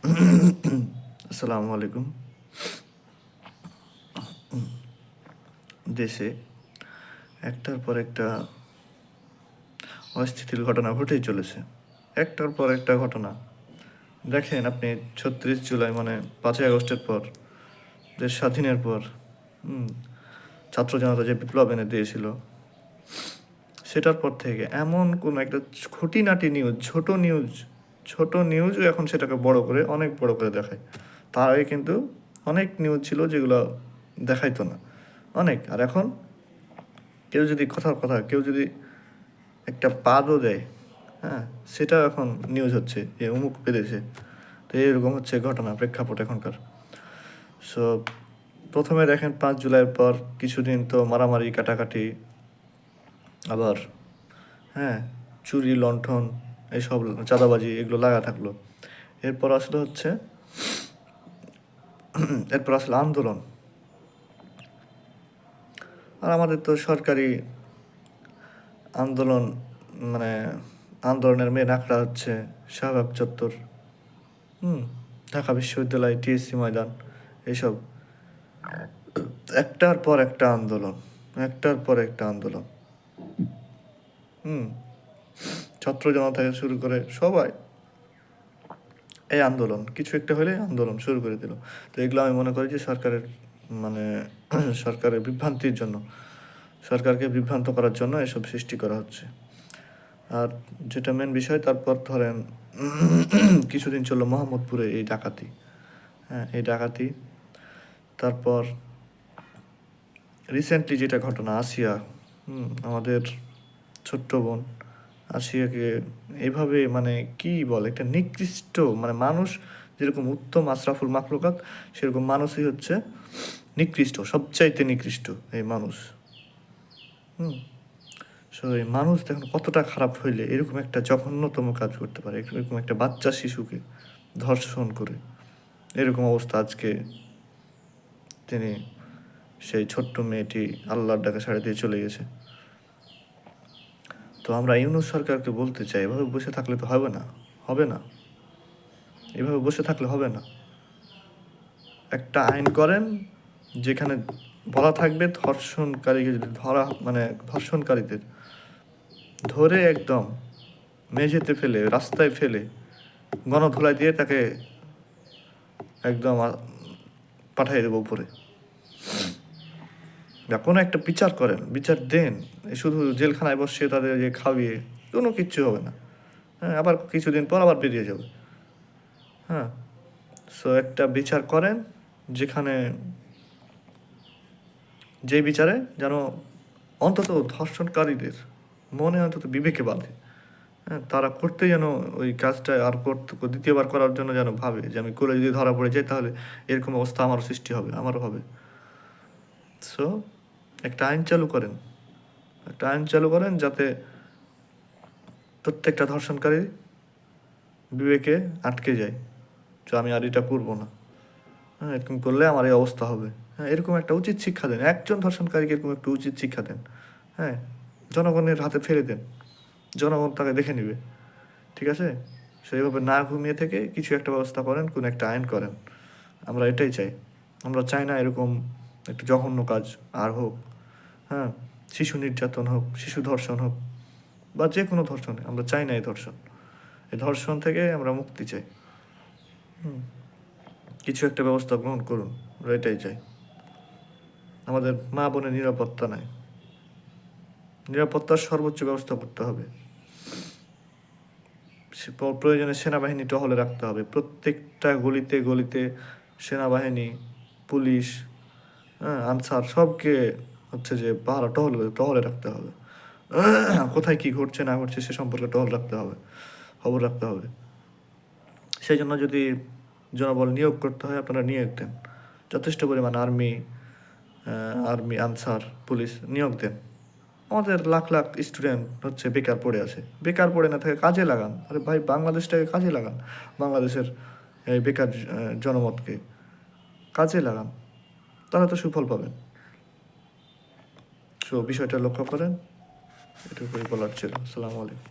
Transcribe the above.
আসসালামু আলাইকুম। দেশে একটার পর একটা অস্থিতির ঘটনা ঘটেই চলেছে। একটার পর একটা ঘটনা। দেখেন আপনি ৩৬ জুলাই মানে ৫ই আগস্টের পর, দেশ স্বাধীনের পর ছাত্র জনতা যে বিপ্লব এনে দিয়েছিল, সেটার পর থেকে এমন কোনো একটা খুঁটিনাটি নিউজ, ছোট নিউজও এখন সেটাকে বড় করে, অনেক বড় করে দেখায়। তার আগে কিন্তু অনেক নিউজ ছিল যেগুলো দেখাইতো না, অনেক। আর এখন কেউ যদি একটা পাদও দেয়, হ্যাঁ, সেটাও এখন নিউজ হচ্ছে যে অমুক পেরেছে। তো এরকম হচ্ছে ঘটনা প্রেক্ষাপট এখনকার। সো প্রথমে দেখেন ৫ জুলাইয়ের পর কিছুদিন তো মারামারি কাটাকাটি, আবার হ্যাঁ চুরি লণ্ঠন এইসব চাঁদাবাজি এগুলো লাগা থাকলো। এরপর আসলে হচ্ছে আন্দোলন। আর আমাদের তো সরকারি আন্দোলন, মানে আন্দোলনের মেন আখড়া হচ্ছে শাহবাগ চত্বর, ঢাকা বিশ্ববিদ্যালয়, টিএসসি ময়দান, এইসব একটার পর একটা আন্দোলন, একটার পর একটা আন্দোলন। ছাত্র জনতা থেকে শুরু করে সবাই এই আন্দোলন, কিছু একটা হলে আন্দোলন শুরু করে দিল। তো এগুলো আমি মনে করি যে মানে সরকারের বিভ্রান্তির জন্য, সরকারকে বিভ্রান্ত করার জন্য এসব সৃষ্টি করা হচ্ছে। আর যেটা মেন বিষয়, তারপর ধরেন কিছুদিন চললো মোহাম্মদপুরে এই ডাকাতি, এই ডাকাতি। তারপর রিসেন্টলি যেটা ঘটনা, আসিয়া, আমাদের ছোট্ট বোন আসিয়াকে এইভাবে, মানে কি বলে, একটা নিকৃষ্ট, মানে মানুষ যেরকম উত্তম আশরাফুল মাখলুকাত, সেরকম মানুষই হচ্ছে নিকৃষ্ট, সবচাইতে নিকৃষ্ট এই মানুষ। সো এই মানুষ দেখুন কতটা খারাপ হইলে এরকম একটা জঘন্যতম কাজ করতে পারে, এরকম একটা বাচ্চা শিশুকে ধর্ষণ করে। এরকম অবস্থা আজকে তিনি, সেই ছোট্ট মেয়েটি আল্লাহর ডাকে সাড়া দিয়ে চলে গেছে। তো আমরা ইউনূস সরকারকে বলতে চাই, এভাবে বসে থাকলে তো হবে না, এভাবে বসে থাকলে হবে না। একটা আইন করেন যেখানে বলা থাকবে ধর্ষণকারীকে যদি ধর্ষণকারীদের ধরে একদম মেঝেতে ফেলে, রাস্তায় ফেলে, গণধোলাই দিয়ে তাকে একদম পাঠিয়ে দেবো উপরে। বা কোনো একটা বিচার করেন, বিচার দেন। শুধু জেলখানায় বসিয়ে তাদের যে খাওয়িয়ে কোনো কিচ্ছু হবে না। হ্যাঁ, আবার কিছুদিন পর আবার বেরিয়ে যাবে। হ্যাঁ, সো একটা বিচার করেন যেখানে, যে বিচারে যেন অন্তত ধর্ষণকারীদের মনে অন্তত বিবেকে বাঁধে। হ্যাঁ, তারা করতে যেন ওই কাজটা আর দ্বিতীয়বার করার জন্য যেন ভাবে যে আমি করে যদি ধরা পড়ে যাই তাহলে এরকম অবস্থা আমারও সৃষ্টি হবে, আমারও হবে। সো একটা আইন চালু করেন যাতে প্রত্যেকটা ধর্ষণকারী বিবেকে আটকে যায় যে আমি আর এটা করবো না। হ্যাঁ, এরকম করলে আমার এই অবস্থা হবে। হ্যাঁ, এরকম একটা উচিত শিক্ষা দেন, একজন ধর্ষণকারীকে এরকম একটু উচিত শিক্ষা দেন। হ্যাঁ, জনগণের হাতে ফেলে দেন, জনগণ তাকে দেখে নেবে। ঠিক আছে, সেইভাবে না ঘুমিয়ে থেকে কিছু একটা ব্যবস্থা করেন, কোনো একটা আইন করেন। আমরা এটাই চাই। আমরা চাই না এরকম একটা জঘন্য কাজ আর হোক। হ্যাঁ, শিশু নির্যাতন হোক, শিশু ধর্ষণ হোক, বা যে কোনো ধর্ষণে আমরা চাই না এই ধর্ষণ থেকে আমরা মুক্তি চাই। কিছু একটা ব্যবস্থা গ্রহণ করুন, আমরা এটাই চাই। আমাদের মা বোনের নিরাপত্তা নাই, নিরাপত্তার সর্বোচ্চ ব্যবস্থা করতে হবে। প্রয়োজনে সেনাবাহিনী টহলে রাখতে হবে, প্রত্যেকটা গলিতে গলিতে সেনাবাহিনী, পুলিশ, আনসার সবকে হচ্ছে যে টহলে রাখতে হবে। কোথায় কি ঘটছে না ঘটছে সে সম্পর্কে খবর রাখতে হবে। সেই জন্য যদি জনবল নিয়োগ করতে হয়, আপনারা নিয়োগ দেন। যথেষ্ট পরিমাণ আর্মি, আনসার, পুলিশ নিয়োগ দেন। আমাদের লাখ লাখ স্টুডেন্ট হচ্ছে বেকার পড়ে আছে, বেকার পড়ে না থাকে কাজে লাগান। আরে ভাই, বাংলাদেশটাকে কাজে লাগান, বাংলাদেশের এই বেকার জনমতকে কাজে লাগান, তারা তো সুফল পাবেন। সো বিষয়টা লক্ষ্য করেন, এটুকুই বলার ছিল। আসসালামু আলাইকুম।